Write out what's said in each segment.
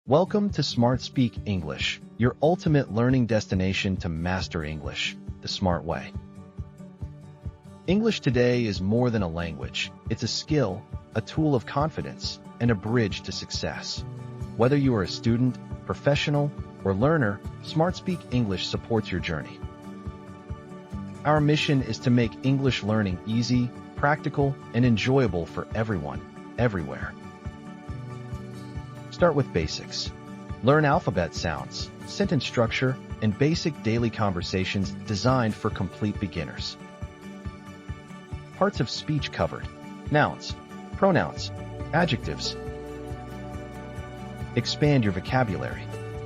Welcome to SmartSpeak English, your ultimate learning destination to master English the smart way. English today is more than a language. It's a skill, a tool of confidence, and a bridge to success. Whether you are a student, professional, or learner, SmartSpeak English supports your journey. Our mission is to make English learning easy, practical, and enjoyable for everyone, everywhere. Start with basics. Learn alphabet sounds, sentence structure, and basic daily conversations designed for complete beginners. Parts of speech covered: nouns, pronouns, adjectives. Expand your vocabulary.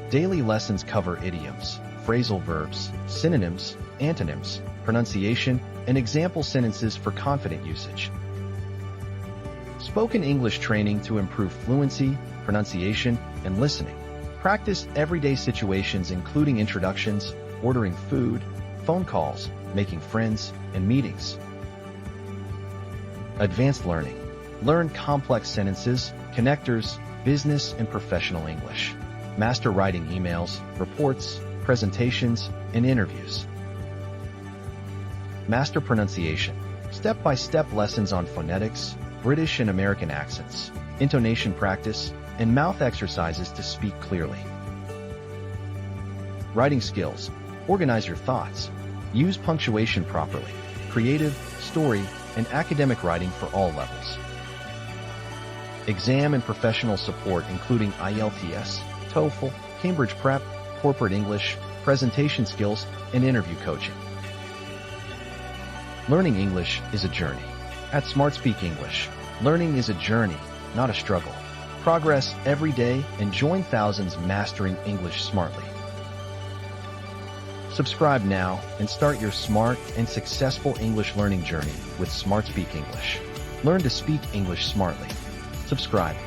Daily lessons cover idioms, phrasal verbs, synonyms, antonyms, pronunciation, and example sentences for confident usage. Spoken English training to improve fluency, pronunciation, and listening. Practice everyday situations including introductions, ordering food, phone calls, making friends, and meetings. Advanced learning. Learn complex sentences, connectors, business and professional English. Master writing emails, reports, presentations, and interviews. Master pronunciation. Step-by-step lessons on phonetics, British and American accents, intonation practice, and mouth exercises to speak clearly. Writing skills. Organize your thoughts. Use punctuation properly. Creative, story, and academic writing for all levels. Exam and professional support including IELTS, TOEFL, Cambridge Prep, corporate English, presentation skills, and interview coaching. Learning English is a journey. At SmartSpeak English, learning is a journey, not a struggle. Progress every day and join thousands mastering English smartly. Subscribe now and start your smart and successful English learning journey with SmartSpeak English. Learn to speak English smartly. Subscribe.